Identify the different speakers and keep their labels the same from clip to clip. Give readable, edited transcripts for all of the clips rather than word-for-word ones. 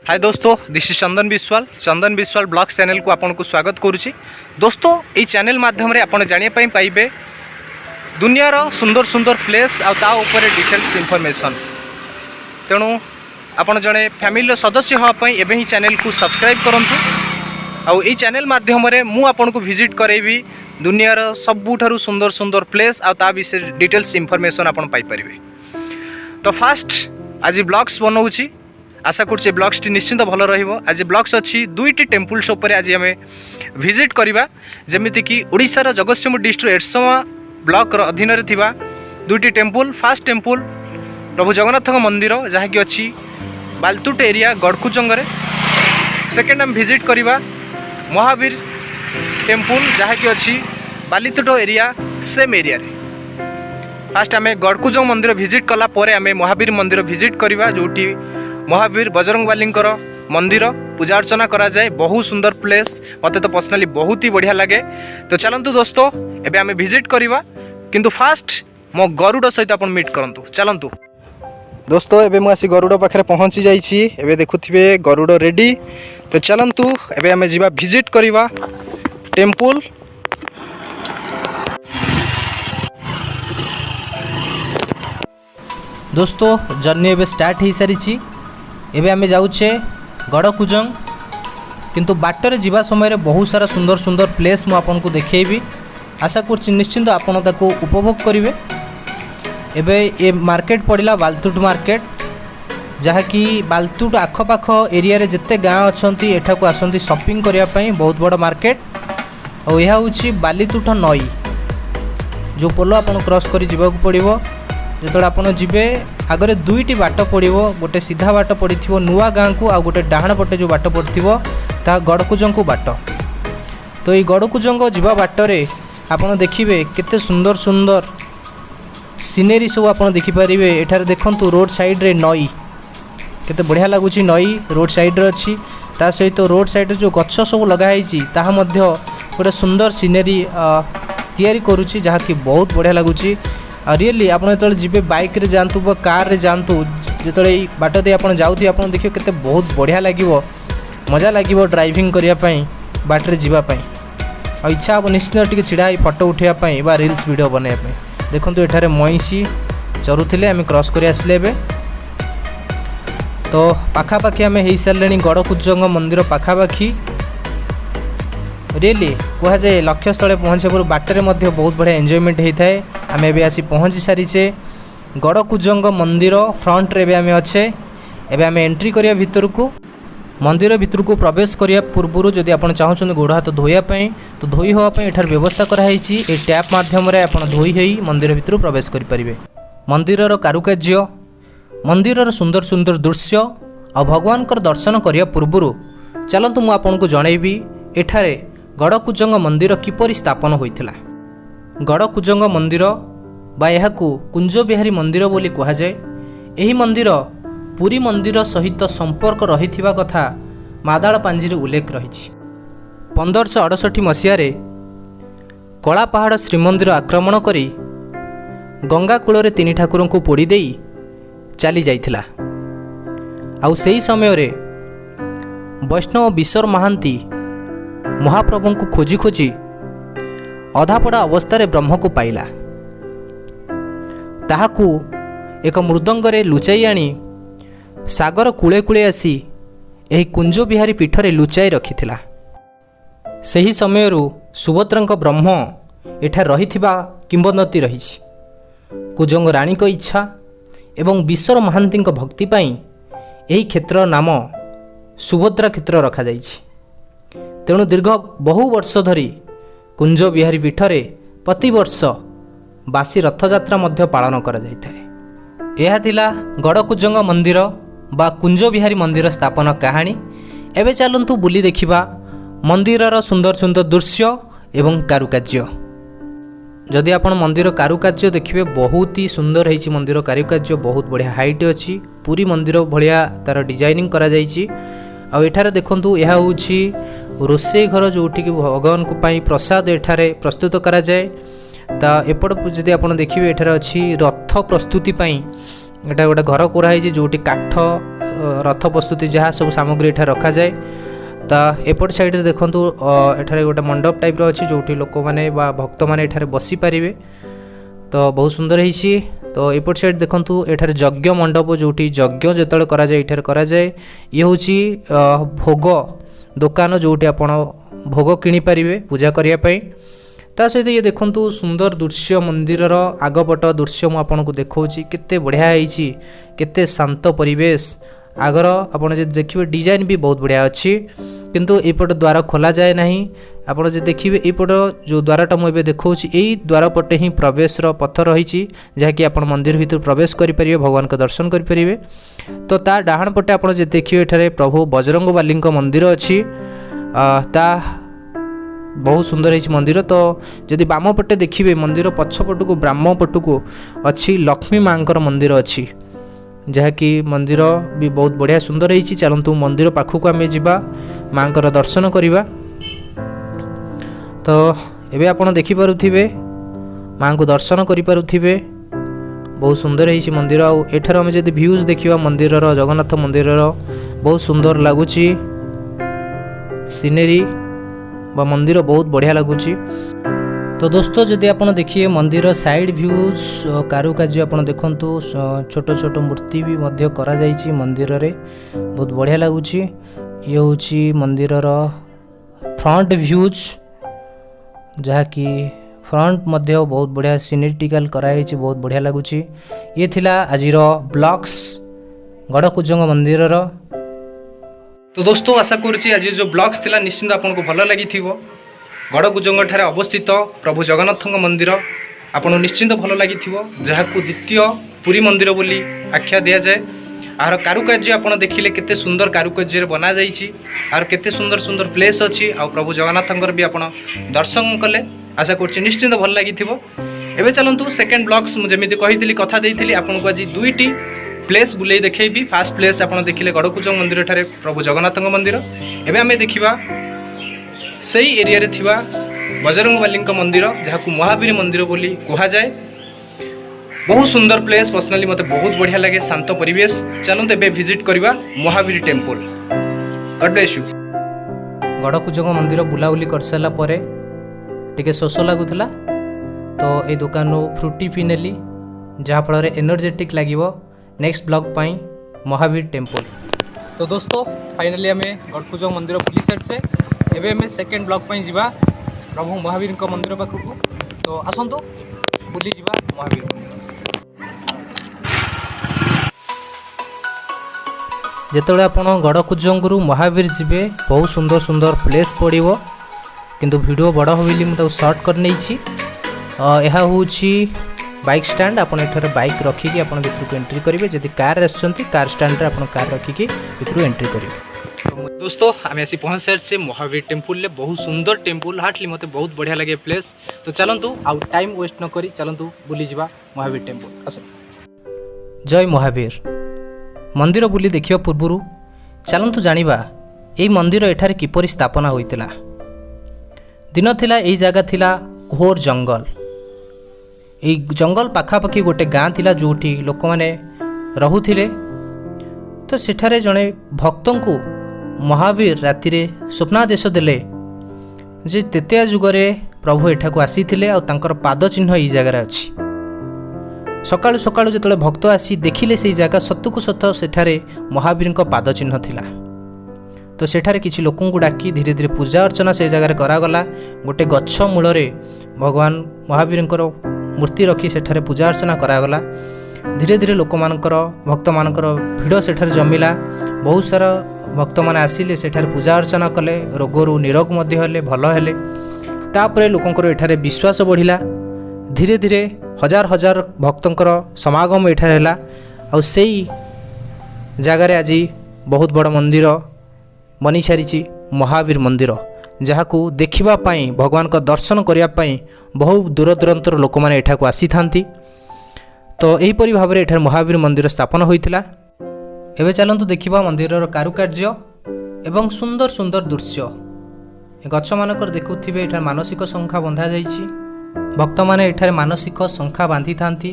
Speaker 1: हाय दोस्तों, this is Chandan Vishwal blog channel को आपन को स्वागत करुच्ची। दोस्तों ये चैनल माध्यम रे आपन जानिया पई पाइबे दुनियार सुंदर सुंदर प्लेस आ ता ऊपर डिटेल्स इनफॉरमेशन। तेणु आपन जड़े फैमिली सदस्य होगा पई एबे ही चैनल को सब्सक्राइब करंतु। आ ई चैनल माध्यम रे मु आपन को विजिट करेबी दुनियार सबुठारु सुंदर सुंदर प्लेस आ ता विषय डिटेल्स इनफॉरमेशन आपन पाई परिबे। तो फास्ट आज ब्लॉग्स बनाऊँगी, आशा कर ब्लग्स टी निश्चिंत भल रहिबो। आज ब्लग्स अच्छी दुईटी टेम्पल्स उपर आज आम विजिट करवा, जमीती कि ओडिशार जगतसिंहपुर डिस्ट्रिक्ट एरसमा ब्लॉक अधीन रे थिबा दुईटी टेम्पल। फास्ट टेम्पल प्रभु जगन्नाथ मंदिर जहाँकि अच्छी बालतुट एरिया गड़कुजंगे। सेकेंड आम विजिट करवा महावीर टेम्पल जहाँकि अच्छी बालीतुट एरिया सेम एरिया रे। फास्ट आम गड़कुजंग मंदिर विजिट कला आम महावीर मंदिर विजिट करवा, जोटी महावीर बजरंगबाली मंदिर पूजा अर्चना करा जाए। बहुत सुंदर प्लेस, मत तो पर्सनाली बहुत ही बढ़िया लगे। तो चलतु दोस्तों एबे आम विजिट करवा, किंतु फास्ट मो गरुड़ सहित आप मीट करंतु। चलतु दोस्तों एबे मु आसी गरुड़ पाखे पहुँची जाइए। एबे देखुथिबे गरुड़ रेडी। तो चलतु एबे आम जीवा विजिट करवा टेम्पल। दोस्तों जर्नी एबे स्टार्ट हो सारी। एबे आमे जाउछे गड़कुजंग, किंतु बाटर जीवा समय बहुत सारा सुंदर सुंदर प्लेस मु आपन को देखेबी। आशा कर निश्चिंत आपन ताको उपभोग करिवे। एबे ए मार्केट पड़िला बालतुट मार्केट, जहाँकि बालतुट आखपाख एरिया रे जिते गाँव अच्छी एठा को आसती शॉपिंग करिया पई। बहुत बड़ मार्केट और यह हूँ बालीतुट नई, जो पोल आपन क्रॉस करी जीवाक पड़िबो। जो आपन जीवे आगरे दुईटी बाट पड़ो, गोटे सीधा बाट पड़ी नुआ गाँ को, आ गोटे डाहाण पटे जो बाट पड़ो ता गड़कुजंग को बाट। तो ये गड़कुजंग जीवा बाटरे आपन देखिए केते सुंदर सुंदर सीनेरी सब आपन देखिपारे। एठार देखंतु रोड साइड रे नई केते बढ़िया लगुच। नई रोड साइड रे अच्छी, ता सहित रोड साइड रे जो गछ सब लगाई ताहा मध्य गोटे सुंदर सीनेरी तैयारी करुच्ची, जहाँकि बहुत बढ़िया लगुच। रियली आपड़ जो जी बाइक रे जातु कार रे जातु, जो बाट दे आप जाऊे आप देखिए केते बहुत बढ़िया लगे, मजा लगे ड्राइविंग करने बाटरे जावाई। आ इच्छा हम निश्चित टी छिड़ा फोटो उठाई बा रील्स वीडियो बनवाई। देखो एठारे महिषी चरुले आम क्रॉस कर आसले। तो पाखापाखि आम हो सारे गड़कुजंग मंदिर पाखापाखि। रियली कह जाए लक्ष्य स्थल पहुँचे पूर्व बाटर में बहुत बढ़िया एंजॉयमेंट होता है। आम ए आसी पहुँची सारीचे गड़कुजंग मंदिर फ्रंट रे आम अच्छे। एबे आम एंट्री करिया भितर को, मंदिर भितर को प्रवेश करिया पूर्व जदि आप चाहते गोड़ हाथ धोयापाई तो धोई होगापाई एठार व्यवस्था कराई। ए टैप माध्यम आप धोई होई मंदिर भितर प्रवेश करें। मंदिरर कारुकार्य, मंदिरर सुंदर सुंदर दृश्य और भगवान दर्शन करिया पूर्व चलतु मु आपको जनइबी एठारे गड़कुजंग मंदिर किपरि स्थापन होइथिला। गड़कुजंग मंदिर बा एहाकू कुंज बिहारी मंदिर बोली कहा जाए। एही मंदिर पुरी मंदिर सहित संपर्क रहिथिबा कथा मादाळ पांजी रे उल्लेख रहिछि। 1568 मसीह रे कला पहाड़ श्रीमंदिर आक्रमण करी गंगा कूल रे तीन ठाकुर को पोड़ी देई चली जाइथिला। आउ सेही समय रे वैष्णव विश्वर महांती महाप्रभु को खोजी खोजी अधापड़ा अवस्था ब्रह्म को पाइला। ताहाकू एक मृदंगरे लुचाई आनी सागर कूले कूले आसी एही कुंज बिहारी पीठरे लुचाई रखिथिला। सही समय सुभद्रांक ब्रह्म एठा रहिथिबा किंवदंती रहिछि। कुजंग रानी को इच्छा एवं विश्वर महांती भक्ति पाई एही क्षेत्र नाम सुभद्रा क्षेत्र रखा जाइछि। तेणु दीर्घ बहु वर्ष धरी कुंज बिहारी पीठरे प्रतिवर्ष बासी रथयात्रा मध्य पालन करा जाइଥାଏ। यह थिला गड़कुजंग मंदिर बा कुंज बिहारी मंदिर स्थापन कहानी। एबे चलंतु बुली देखिबा मंदिरर सुंदर सुंदर दृश्य एवं कारुकार्य। जदि आपण मंदिर कारुकार्य देखिबे बहुत ही सुंदर होइछि। मंदिर कारुकार्य बहुत बढ़िया हाइट अछि, पूरी मंदिर भलिया तार डिजाइनिंग करा जाइछि। आ एठारे देखंतु यह होछि रोषे घर, जोठी कि भगवान को पाई प्रसाद एठारे प्रस्तुत करा जाए। ता एपट जदि आपण देखिबे एठारे अछि रथ प्रस्तुति पाई एटा गोटे घर कराई जोटी काठ रथ प्रस्तुति जहाँ सब सामग्री एठा रखा जाए। तो एपट साइड देखूँ एठारे गोटे मंडप टाइप अच्छी जो लोक मैंने भक्त मैंने एठारे बसी पारे। तो बहुत सुंदर है। तो एपट साइड देखूँ एठारे यज्ञ मंडप जोटी यज्ञ जो करा जाए ये हूँ भोग दुकान जोटी आपण भोग किणी पारिबे पूजा करिया पई। ता सहित ये देखंतु सुंदर दृश्य मंदिरर आगपट दृश्य मु आपनको देखौछि केते बढ़िया होईछि केते शांत परिवेश। आगर आपण जे देखिबे डिजाइन भी बहुत बढ़िया अछि किंतु एपट द्वार खोला जाए नाही। आपण जे देखिबे एपट जो द्वारटा मु एबे देखौछि एई द्वार पटे ही प्रवेश रो पथ रहिछि जहा कि आपण मंदिर भितर प्रवेश करि परिबे भगवान का दर्शन करि परिबे। तो ता डाहाण पटे आपण जे देखिबे एठारे प्रभु बजरंगबली को मंदिर अछि। ता बहुत सुंदर है मंदिर। तो जदि बाम पटे देखिए मंदिर पछपट को ब्राह्म पट को अच्छी लक्ष्मी माँ मंदिर अच्छी जहाँकि मंदिर भी बहुत बढ़िया सुंदर है। चलतु मंदिर पाखक आम जा माँ दर्शन करवा। तो एबे आपण देखिपे माँ को दर्शन करें बहुत सुंदर है मंदिर। आठार आम जब भ्यूज देखा मंदिर जगन्नाथ मंदिर बहुत सुंदर लगुच सीनेरी बा मंदिर बहुत बढ़िया लगुच। तो दोस्तों जदि आप देखिए मंदिर साइड व्यूज कारुकार्य आप देखु छोट छोट मूर्ति भी मध्य करा जाइछि मंदिर रे बहुत बढ़िया लगुच। ये हूँ मंदिर फ्रंट व्यूज जहाँ कि फ्रंट मध्य बहुत बढ़िया सिनेटिकल कराई बहुत बढ़िया लगुच। ये थिला आजिर ब्लॉक्स गड़कुजंग मंदिर। तो दोस्तों आशा करुँची आज जो ब्लॉग्स थिला निश्चिंत आपको भल लगी गड़कुजंग ठारे अवस्थित प्रभु जगन्नाथ मंदिर आपको निश्चिंत भल लगी जहाँ को द्वितीय पुरी मंदिर बोली आख्या दि जाए। आर कारुकार्य आप देखिले केते सुंदर कारुकार्य बना जाइछि आर केते सुंदर सुंदर प्लेस अच्छी आ प्रभु जगन्नाथंकर भी आप दर्शन कले आशा करुँची निश्चिंत भल लगी। एबे चलतु सेकेंड ब्लॉग्स मुझे कही कथा देइथिली आपको आज दुईटी प्लेस बुले देखी। फास्ट प्लेस आप देखिले गड़कुजंग मंदिर ठारे प्रभु जगन्नाथ मंदिर। एबे आमे देखिबा सही एरिया रे थिबा बजरंगबली मंदिर जहाँ को महावीर मंदिर बोली कहा जाए। बहुत सुंदर प्लेस पर्सनाली मते बहुत बढ़िया लगे शांत परिवेश। चलते एबे विजिट करवा Mahavir temple. God bless you. Gadakujang मंदिर बुलाबुली कर सारा परे टिके शोष लगुला तो ये दुकान फ्रुटी पी नेली जहाँ फल एनर्जेटिक लगे नेक्स्ट ब्लॉग पाई महावीर टेम्पल। तो दोस्तों फाइनली आम गड़कुजंग मंदिर बुली सारी एवं आम सेकेंड ब्लॉग पाई जीवा प्रभु महावीर मंदिर पाखक। तो आसतु बुली जीवा महावीर मंदिर। जिते आप गड़कुजंगरू महावीर जीवे बहुत सुंदर सुंदर प्लेस पड़ो किंतु वीडियो बड़ हो मुझे सर्ट कर नहीं। यह हूँ बाइक स्टैंड आप बाइक रखिकी आप भर को एंट्री करेंगे। जदि कार आसुँच कार स्टैंड रे आप कार रखिकी भर एंट्री करेंगे। दोस्तों आम आसी पहुँच सारी महावीर टेम्पल बहुत सुंदर टेम्पल हार्टली मत बहुत बढ़िया लगे प्लेस। तो चलतु आउ टाइम वेस्ट न करी चलतु बुली जावा महावीर टेम्पल। आस जय महावीर मंदिर बुली देखिया पूर्व चलतु जानिबा एई मंदिर एठारे किपरि स्थापना होइतिला। दिन थिला एई जगह थिला घोर जंगल। এই जंगल पाखापाखि गोटे गाँ थिला जोठी लोक माने रहुथिले। तो सेठारे जड़े भक्त को महावीर राति रे स्वप्नादेश देले जे तेतिया जुगरे प्रभु एठा को आसीथिले आ तांकर पाद चिन्ह ई जगह अछि। सकाळु सकाळु जेतले भक्त आसी देखिले से जगह सत्तु सत सेठारे महावीर को पाद चिन्ह थिला। तो सेठारे किछि लोकन को डाकी धीरे धीरे पूजा अर्चना से जगह करागला। गोटे गच्छ मूल भगवान महावीर मूर्ति रखी सेठारे पूजा अर्चना करागला। धीरे धीरे लोक मानकर भक्त मानकर भिड़ सेठारे जमिला। बहुत सारा भक्त माने आसिले सेठारे पूजा अर्चना कले रोगरू निरोग मध्य हेले भल हेले। तापरे लोकंकर एठारे विश्वास बढ़िला। धीरे धीरे हजार हजार भक्तंकर समागम एठारे हैला। आ सेई जगार आज बहुत बड़ मंदिर बनी सारी महावीर मंदिर जहाँ को देखिबा पाई भगवान का दर्शन करिया पाई बहुत दूर दूरांतर लोक माने एठा को आसी थांती। तो एहीपरि भाव में एठार महावीर मंदिर स्थापन होइतिला। एबे चलंतु देखिबा मंदिरर कारुकार्य एवं सुंदर सुंदर दृश्य। गछ मानकर देखुथिबे एठार मानसिक संख्या बंधा जाइछि। भक्त माने एठार मानसिक संख्या बांधि थांती।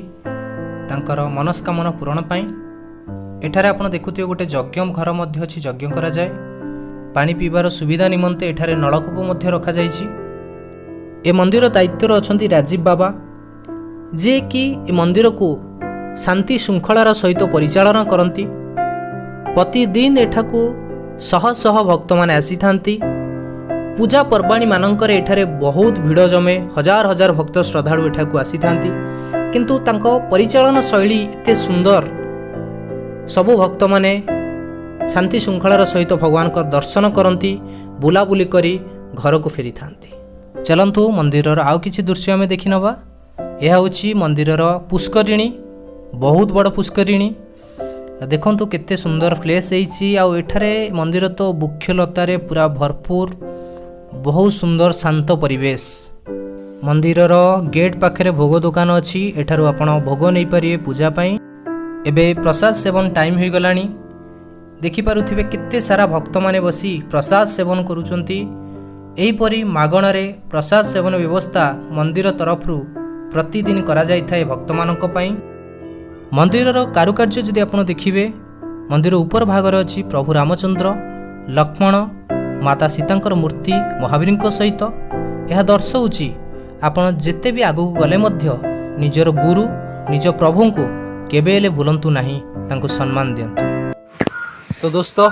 Speaker 2: तांकर मनस्कामना पूरण पाई। एठारे आपण देखुथिबे गोटे यज्ञ घर मध्य अछि, यज्ञ करा जाय। पानी पीबार सुविधा निमंते एठारे नलकूप मध्य रखा जाइछि। ए मंदिर दायित्व अछंती राजीव बाबा, जे कि ए मंदिर को शांति श्रृंखलार सहित परिचालन करती। प्रतिदिन एठाकू शह शह भक्त माने आसी थांती। पूजा पर्वाणी मानंकरे एठारे बहुत भिड़ जमे, हजार हजार भक्त श्रद्धालु एठाकू आसी थांती। किंतु तांको परिचालन शैली एते सुंदर, सबु भक्त माने शांति श्रृंखलार सहित भगवान का दर्शन करती, बुलाबुली करी घर को फेरी थांती। चलंतु मंदिरर आउ किछि दृश्य आमे देखि नबा। यह होछि मंदिरर पुष्करिणी, बहुत बड़ पुष्करिणी। देखंतु केते सुंदर प्लेस एछि। आ एठारे मंदिर तो वृक्षलतारे पूरा भरपूर, बहुत सुंदर शांत परिवेश। मंदिरर गेट पाखरे भोग दुकान अछि, एठारु आपण भोग नै परिए पूजा पई। एबे प्रसाद सेवन टाइम होई गलानी। देखि पारुथिबे केते सारा भक्त माने बसी प्रसाद सेवन करूचंती। एही परी मागणारे प्रसाद सेवन व्यवस्था मंदिर तरफरु प्रतिदिन करा जाय थाए भक्त मानक पई। मंदिरर कारुकार्य जदि आपण देखिबे, मंदिर ऊपर भागर अछि प्रभु रामचंद्र, लक्ष्मण, माता सीतांकर मूर्ति महावीरଙ୍କ सहित। यह दर्शाउछि आपण जेते भी आगु गले मध्य निजर गुरु निज प्रभु को केबे हेले भूलंतु नाही, तांको सम्मान दियंतु। तो दोस्तों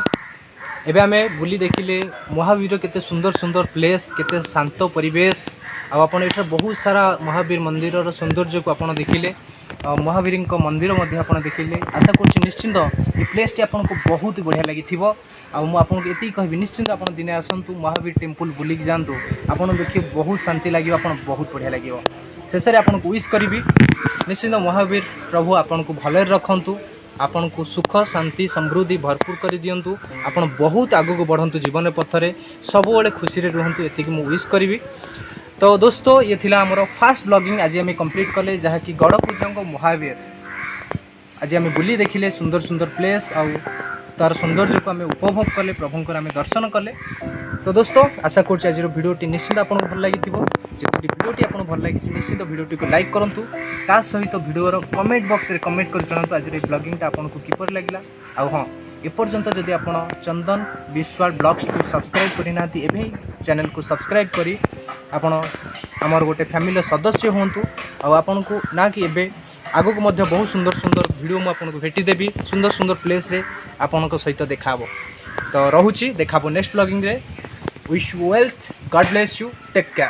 Speaker 2: एबे आमे बुली देखिले महावीर केते सुंदर सुंदर प्लेस, केते शांत परिवेश। आपण एठा बहुत सारा महावीर मंदिरर सौंदर्य को आपण देखिले, महावीरଙ୍କ मंदिर मध्य आपण देखिले। आशा करछि निश्चिंत ए प्लेस टी आपनको बहुत बढ़िया लागिथिबो। आ मु आपनको एति कहबि निश्चिंत आपण दिने आसंतु, महावीर टेम्पल बुली जांतु, आपण देखि बहुत शांति लागियो, आपण बहुत बढ़िया लागियो। शेषरे आपनको विश करबि निश्चिंत महावीर प्रभु आपनको भले रखंतु, आपनको सुख शांति समृद्धि भरपूर कर दियंतु, आपण बहुत आगु बढ़ंतु जीवन पथरे, सब बेले खुशी रे रहंतु, एतिकि मु विश करबि। तो दोस्तों ये थिला हमरो फास्ट ब्लॉगिंग आज आम कंप्लीट कले, जहाँ कि गड़पूजंग महावीर आज आम बुली देखिले सुंदर सुंदर प्लेस आ तार सौंदर्य को आम उपभोग कले, प्रभुंकर आम दर्शन कले। तो दोस्तों आशा करछि आज भिडियोटी निश्चित आपको भल लगी। जदि भिडियोटी आपको भल लगी निश्चित भिडियोटी को लाइक करंतु, ता सहित भिडियोर कमेंट बॉक्स रे कमेंट कर जणातु आज ब्लॉगिंगटा आपको किपर लागला। आ हाँ एपर्यंत जदि आप चंदन विश्वाल ब्लॉग्स को सब्सक्राइब करना एवं चैनल को सब्सक्राइब करी आपण आमर गोटे फैमिली सदस्य हूँ। आपन को ना कि एबे आगो को मध्य बहुत सुंदर सुंदर वीडियो मुझे आपको भेटी देवी, सुंदर सुंदर प्लेस रे आपण सहित देखाबो। तो रहुची देखाबो नेक्स्ट ब्लॉगिंग रे। Wish you wealth, God bless you, take care.